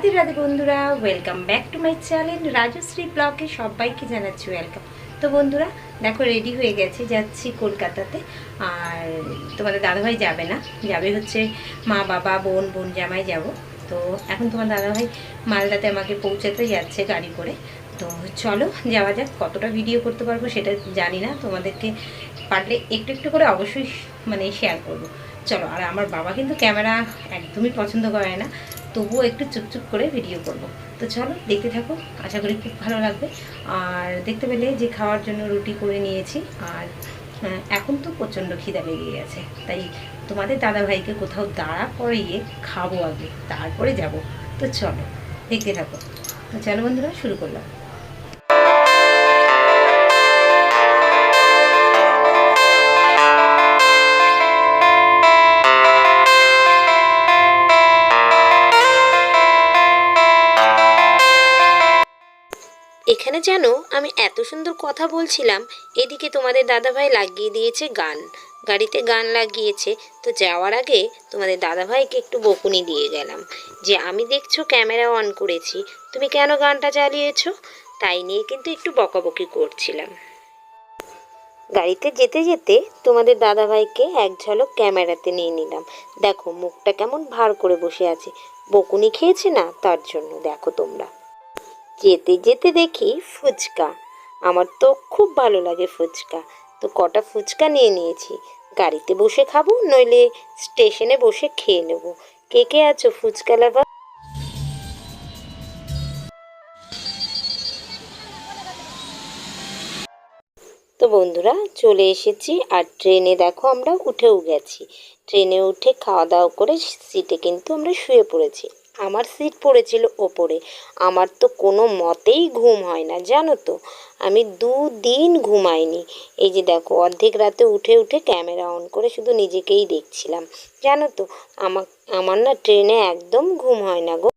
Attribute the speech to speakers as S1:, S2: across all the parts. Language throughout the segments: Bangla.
S1: রাধে রাধে বন্ধুরা, welcome back to my channel Rajshree ব্লগে সবাইকে জানাচ্ছি ওয়েলকাম। তো বন্ধুরা দেখো, রেডি হয়ে গেছে, যাচ্ছি কলকাতাতে। আর তোমাদের দাদাভাই যাবে না, যাবে হচ্ছে মা বাবা বোন জামাই যাব। তো এখন তোমার দাদাভাই মালদাতে আমাকে পৌঁছাতে যাচ্ছে গাড়ি করে। তো চলো যাওয়া যাক। কতটা ভিডিও করতে পারবো সেটা জানি না, তোমাদেরকে পারলে একটু একটু করে অবশ্যই শেয়ার করবো। চলো। আর আমার বাবা কিন্তু ক্যামেরা একদমই পছন্দ করে না, তবুও একটু চুপচুপ করে ভিডিও করব। তো চলো দেখতে থাকো, আশা করি খুব ভালো লাগবে। আর দেখতে পেলে যে খাওয়ার জন্য রুটি করে নিয়েছি। আর এখন তো প্রচণ্ড খিদা লেগে গেছে, তাই তোমাদের দাদাভাইকে কোথাও দাঁড়া করিয়ে খাবো আগে, তারপরে যাব। তো চলো দেখতে থাকো। তো চলো বন্ধুরা, শুরু করলাম। এখানে যেন আমি এত সুন্দর কথা বলছিলাম, এদিকে তোমাদের দাদাভাই লাগিয়ে দিয়েছে গান, গাড়িতে গান লাগিয়েছে। তো যাওয়ার আগে তোমাদের দাদাভাইকে একটু বকুনি দিয়ে গেলাম যে আমি দেখছো ক্যামেরা অন করেছি, তুমি কেন গানটা চালিয়েছো, তাই নিয়ে কিন্তু একটু বকাবকি করছিলাম। গাড়িতে যেতে যেতে তোমাদের দাদাভাইকে এক ঝলক ক্যামেরাতে নিয়ে নিলাম। দেখো মুখটা কেমন ভার করে বসে আছে, বকুনি খেয়েছে না তার জন্য। দেখো তোমরা, যেতে যেতে দেখি ফুচকা। আমার তো খুব ভালো লাগে ফুচকা, তো কটা ফুচকা নিয়ে নিয়েছি। গাড়িতে বসে খাবো, নইলে স্টেশনে বসে খেয়ে নেবো। কে কে আছো ফুচকা লাভার? তো বন্ধুরা চলে এসেছি, আর ট্রেনে দেখো আমরা উঠেও গেছি। ট্রেনে উঠে খাওয়া দাওয়া করে সিটে কিন্তু আমরা শুয়ে পড়েছি। আমার সিট পড়েছিল ওপরে। আমার তো কোনো মতেই ঘুম হয় না, জানো তো, আমি 2 দিন ঘুমাইনি। এই যে দেখো, অর্ধেক রাতে উঠে উঠে ক্যামেরা অন করে শুধু নিজেকেই দেখছিলাম। জানো তো, আমার আমার না ট্রেনে একদম ঘুম হয় না গো।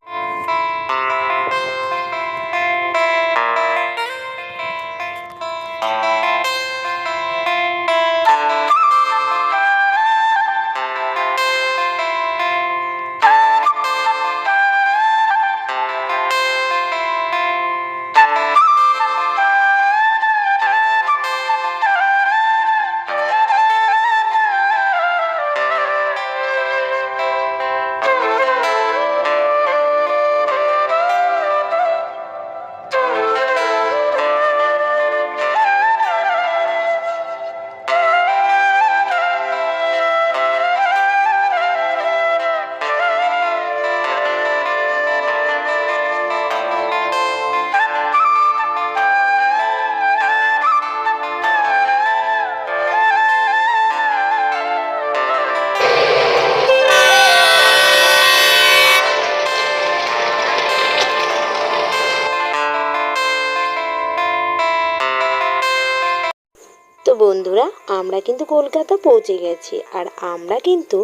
S1: তো বন্ধুরা, আমরা কিন্তু কলকাতা পৌঁছে গেছি, আর আমরা কিন্তু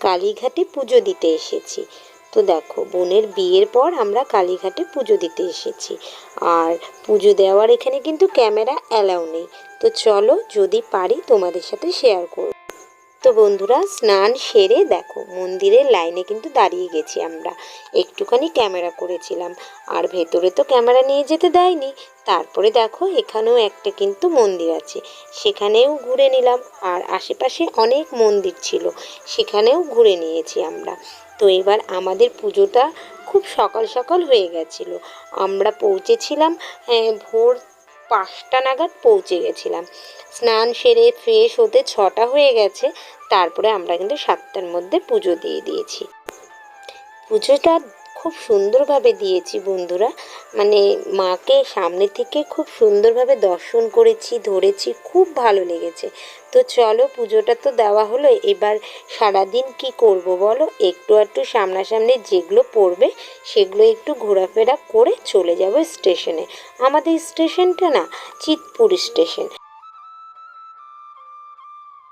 S1: কালীঘাটে পুজো দিতে এসেছি। তো দেখো, বোনের বিয়ের পর আমরা কালীঘাটে পুজো দিতে এসেছি। আর পুজো দেওয়ার এখানে কিন্তু ক্যামেরা অ্যালাউ নেই। তো চলো, যদি পারি তোমাদের সাথে শেয়ার করব। তো বন্ধুরা, স্নান সেরে দেখো মন্দিরের লাইনে কিন্তু দাঁড়িয়ে গেছি আমরা। একটুখানি ক্যামেরা করেছিলাম, আর ভেতরে তো ক্যামেরা নিয়ে যেতে দেয়নি। তারপরে দেখো, এখানেও একটা কিন্তু মন্দির আছে, সেখানেও ঘুরে নিলাম। আর আশেপাশে অনেক মন্দির ছিল, সেখানেও ঘুরে নিয়েছি আমরা। তো এবার আমাদের পুজোটা খুব সকাল সকাল হয়ে গেছিলো। আমরা পৌঁছেছিলাম ভোর 5টা নাগাদ পৌঁছে গেছিলাম। স্নান সেরে ফ্রেশ হতে 6টা হয়ে গেছে। তারপরে আমরা কিন্তু 7টার মধ্যে পুজো দিয়ে দিয়েছি। পুজোটা খুব সুন্দরভাবে দিয়েছি বন্ধুরা, মাকে সামনে থেকে খুব সুন্দরভাবে দর্শন করেছি, ধরেছি, খুব ভালো লেগেছে। তো চলো, পুজোটা তো দেওয়া হলো, এবার সারাদিন কি করব বলো, একটু একটু সামনাসামনি যেগুলো পড়বে সেগুলো একটু ঘোরাফেরা করে চলে যাব স্টেশনে। আমাদের স্টেশনটা না চিতপুর স্টেশন।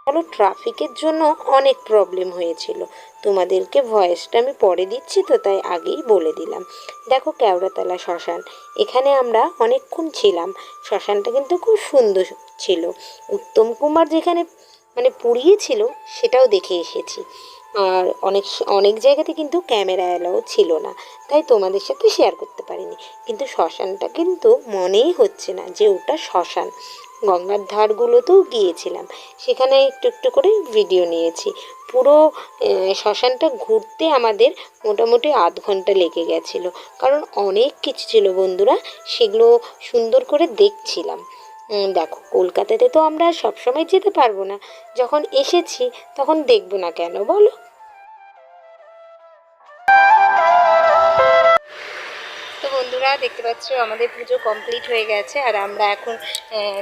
S1: চলো, ট্রাফিকের জন্য অনেক প্রবলেম হয়েছিল, তোমাদেরকে ভয়েসটা আমি পরে দিচ্ছি, তো তাই আগেই বলে দিলাম। দেখো কেওড়াতলা শ্মশান, এখানে আমরা অনেকক্ষণ ছিলাম। শ্মশানটা কিন্তু খুব সুন্দর ছিল। উত্তম কুমার যেখানে পুড়িয়েছিল সেটাও দেখে এসেছি। আর অনেক জায়গাতে কিন্তু ক্যামেরা অ্যালাউ ছিল না, তাই তোমাদের সাথে শেয়ার করতে পারিনি। কিন্তু শ্মশানটা কিন্তু মনেই হচ্ছে না যে ওটা শ্মশান। গঙ্গার ধারগুলোতেও গিয়েছিলাম, সেখানে একটু একটু করে ভিডিও নিয়েছি। পুরো শ্মশানটা ঘুরতে আমাদের মোটামুটি আধ ঘন্টা লেগে গেছিলো, কারণ অনেক কিছু ছিল বন্ধুরা, সেগুলো সুন্দর করে দেখছিলাম। দেখো, কলকাতাতে তো আমরা সবসময় যেতে পারবো না, যখন এসেছি তখন দেখবো না কেন বলো। তো বন্ধুরা, দেখতে পাচ্ছ আমাদের পুজো কমপ্লিট হয়ে গেছে, আর আমরা এখন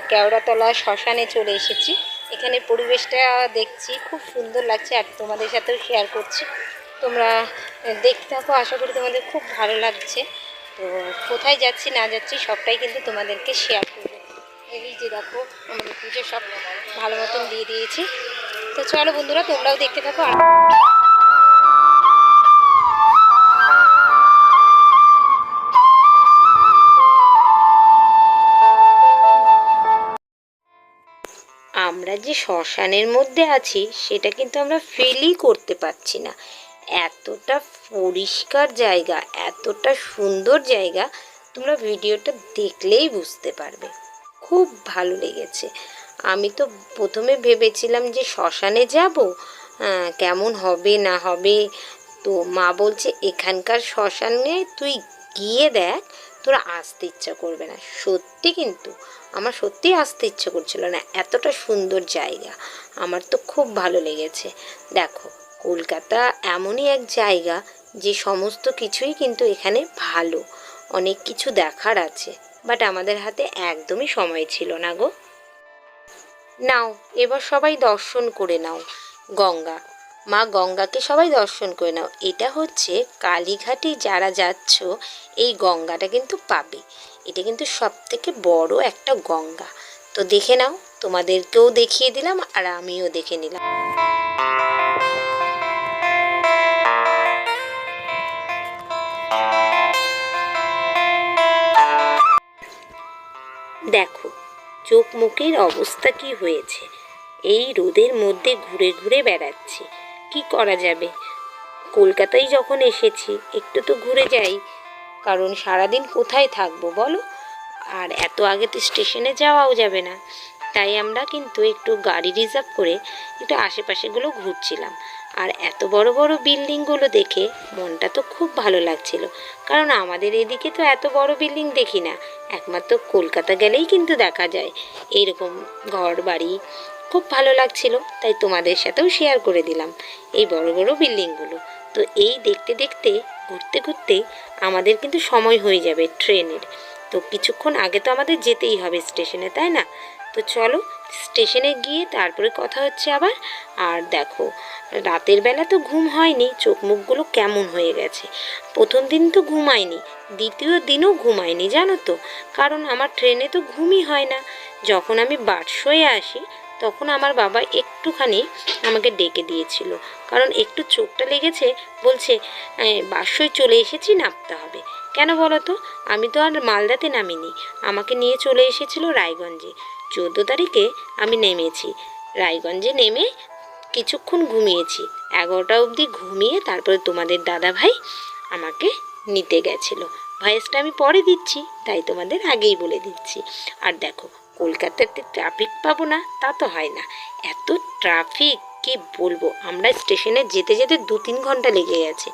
S1: কেওড়াতলা শ্মশানে চলে এসেছি। এখানে পরিবেশটা দেখছি খুব সুন্দর লাগছে, আর তোমাদের সাথেও শেয়ার করছি। তোমরা দেখতে থাকো, আশা করি তোমাদের খুব ভালো লাগছে। তো কোথায় যাচ্ছি না যাচ্ছি সবটাই কিন্তু তোমাদেরকে শেয়ার করবো। এই যে দেখো, আমাদের পুজো সব ভালো মতন দিয়ে দিয়েছি। তো চলো বন্ধুরা, তোমরাও দেখতে থাকো। আমরা যে শ্মশানের মধ্যে আছি সেটা কিন্তু আমরা ফিলই করতে পারছি না। এতটা পরিষ্কার জায়গা, এতটা সুন্দর জায়গা, তোমরা ভিডিওটা দেখলেই বুঝতে পারবে। খুব ভালো লেগেছে। আমি তো প্রথমে ভেবেছিলাম যে শ্মশানে যাব, কেমন হবে না হবে। তো মা বলছে এখানকার শ্মশানে তুই গিয়ে দেখ, তোরা আসতে ইচ্ছা করবে না। সত্যি কিন্তু আমার সত্যিই আসতে ইচ্ছে করছিল না, এতটা সুন্দর জায়গা। আমার তো খুব ভালো লেগেছে। দেখো, কলকাতা এমনই এক জায়গা যে সমস্ত কিছুই কিন্তু এখানে ভালো, অনেক কিছু দেখার আছে, বাট আমাদের হাতে একদমই সময় ছিল না গো। নাও, এবার সবাই দর্শন করে নাও গঙ্গা, মা গঙ্গাকে সবাই দর্শন করে নাও। এটা হচ্ছে কালীঘাটে যারা যাচ্ছ, এই গঙ্গাটা কিন্তু পাবে। এটা কিন্তু সব থেকে বড় একটা গঙ্গা। তো দেখে নাও, তোমাদেরকেও দেখিয়ে দিলাম আর আমিও দেখে নিলাম। দেখো, চোখ মুখের অবস্থা কি হয়েছে। এই রোদের মধ্যে ঘুরে ঘুরে বেড়াচ্ছি, কি করা যাবে। কলকাতায় যখন এসেছি একটু তো ঘুরে যাই, কারণ সারাদিন কোথায় থাকবো বলো। আর এত আগে তো স্টেশনে যাওয়াও যাবে না, তাই আমরা কিন্তু একটু গাড়ি রিজার্ভ করে একটু আশেপাশেগুলো ঘুরছিলাম। আর এত বড় বড় বিল্ডিংগুলো দেখে মনটা তো খুব ভালো লাগছিল, কারণ আমাদের এদিকে তো এত বড় বিল্ডিং দেখি না। একমাত্র কলকাতা গেলেই কিন্তু দেখা যায় এইরকম ঘর বাড়ি। খুব ভালো লাগছিল, তাই তোমাদের সাথেও শেয়ার করে দিলাম এই বড় বড় বিল্ডিংগুলো। তো এই দেখতে দেখতে ঘুরতে ঘুরতে আমাদের কিন্তু সময় হয়ে যাবে ট্রেনের। তো কিছুক্ষণ আগে তো আমাদের যেতেই হবে স্টেশনে, তাই না? তো চলো, স্টেশনে গিয়ে তারপরে কথা হচ্ছে আবার। আর দেখো, রাতের বেলা তো ঘুম হয়নি, চোখ মুখগুলো কেমন হয়ে গেছে। প্রথম দিন তো ঘুমাইনি, দ্বিতীয় দিনও ঘুমাইনি জানো তো, কারণ আমার ট্রেনে তো ঘুমই হয় না। যখন আমি বারসয়ে আসি তখন আমার বাবা একটুখানি আমাকে ডেকে দিয়েছিল, কারণ একটু চোখটা লেগেছে। বলছে বারসয় চলে এসেছি, নামতে হবে। কেন বলো তো, আমি তো আর মালদাতে নামিনি, আমাকে নিয়ে চলে এসেছিল রায়গঞ্জে। 14 তারিখে আমি নেমেছি রায়গঞ্জে, নেমে কিছুক্ষণ ঘুমিয়েছি, 11টা অবধি ঘুমিয়ে তারপরে তোমাদের দাদা ভাই আমাকে নিতে গেছিলো। ভয়েসটা আমি পরে দিচ্ছি, তাই তোমাদের আগেই বলে দিচ্ছি। আর দেখো, কলকাতাতে ট্রাফিক পাবো না তা তো হয় না, এত ট্রাফিক কি বলবো। আমরা স্টেশনে যেতে যেতে 2-3 ঘন্টা লেগে গেছে।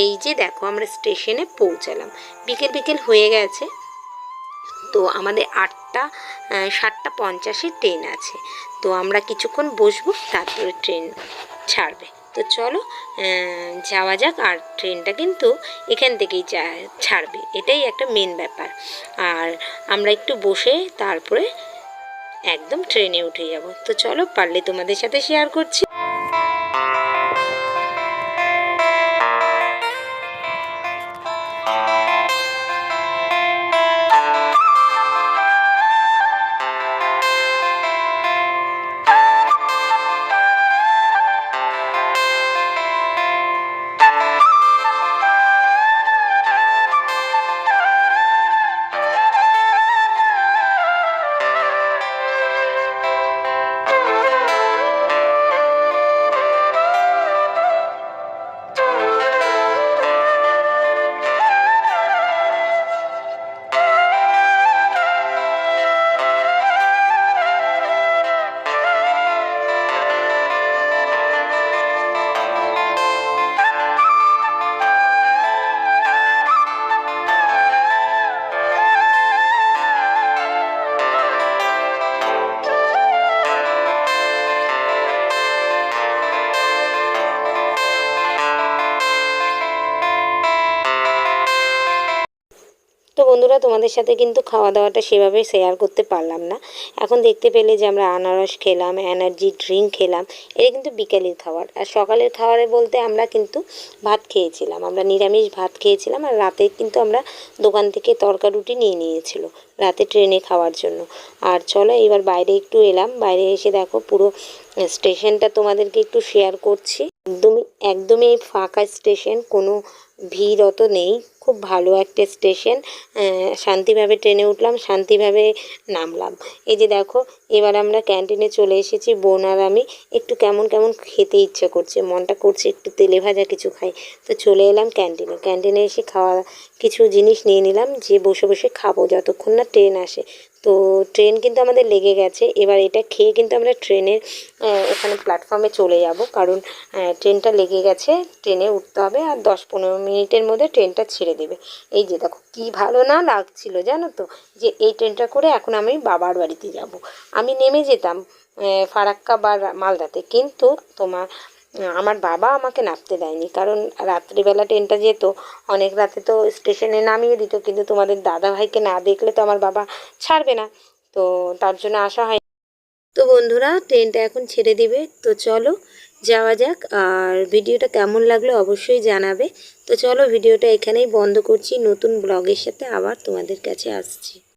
S1: এই যে দেখো, আমরা স্টেশনে পৌঁছালাম, বিকেল বিকেল হয়ে গেছে। তো আমাদের 7:50 ট্রেন আছে। তো আমরা কিছুক্ষণ বসবো, তারপরে ট্রেন ছাড়বে। তো চলো যাওয়া যাক। আর ট্রেনটা কিন্তু এখান থেকেই ছাড়বে, এটাই একটা মেন ব্যাপার। আর আমরা একটু বসে তারপরে একদম ট্রেনে উঠে যাব। তো চলো, পারলে তোমাদের সাথে শেয়ার করছি। বন্ধুরা, তোমাদের সাথে কিন্তু খাওয়া দাওয়াটা সেভাবে শেয়ার করতে পারলাম না। এখন দেখতে পেলে যে আমরা আনারস খেলাম, এনার্জি ড্রিঙ্ক খেলাম, এটা কিন্তু বিকেলের খাবার। আর সকালের খাবারে বলতে আমরা কিন্তু ভাত খেয়েছিলাম, আমরা নিরামিষ ভাত খেয়েছিলাম। আর রাতে কিন্তু আমরা দোকান থেকে তড়কা রুটি নিয়ে নিয়েছিল রাতে ট্রেনে খাওয়ার জন্য। আর চলো এবার বাইরে একটু এলাম, বাইরে এসে দেখো পুরো স্টেশনটা তোমাদেরকে একটু শেয়ার করছি। একদমই একদমই ফাঁকা স্টেশন, কোনো ভিড় অত নেই, খুব ভালো একটা স্টেশন। শান্তিভাবে ট্রেনে উঠলাম, শান্তিভাবে নামলাম। এই যে দেখো, এবার আমরা ক্যান্টিনে চলে এসেছি, বোন আর আমি। একটু কেমন কেমন খেতে ইচ্ছে করছে, মনটা করছে একটু তেলে ভাজা কিছু খাই। তো চলে এলাম ক্যান্টিনে, ক্যান্টিনে এসে কিছু জিনিস নিয়ে নিলাম, যে বসে বসে খাবো যতক্ষণ না ট্রেন আসে। তো ট্রেন কিন্তু আমাদের লেগে গেছে, এবার এটা খেয়ে কিন্তু আমরা ট্রেনের এখানে প্ল্যাটফর্মে চলে যাব, কারণ ট্রেনটা লেগে গেছে, ট্রেনে উঠতে হবে। আর 10-15 মিনিটের মধ্যে ট্রেনটা ছেড়ে দেবে। এই যে দেখো, কী ভালো না লাগছিল জানো তো, যে এই ট্রেনটা করে এখন আমি বাবার বাড়িতে যাব। আমি নেমে যেতাম ফারাক্কা বা মালদাতে, কিন্তু আমার বাবা আমাকে নামতে দেয়নি, কারণ রাত্রিবেলা ট্রেনটা যেত অনেক রাতে, তো স্টেশনে নামিয়ে দিত। কিন্তু তোমাদের দাদাভাইকে না দেখলে তো আমার বাবা ছাড়বে না, তো তার জন্য আসা হয়। তো বন্ধুরা, ট্রেনটা এখন ছেড়ে দিবে, তো চলো যাওয়া যাক। আর ভিডিওটা কেমন লাগলো অবশ্যই জানাবে। তো চলো ভিডিওটা এখানেই বন্ধ করছি, নতুন ব্লগের সাথে আবার তোমাদের কাছে আসছি।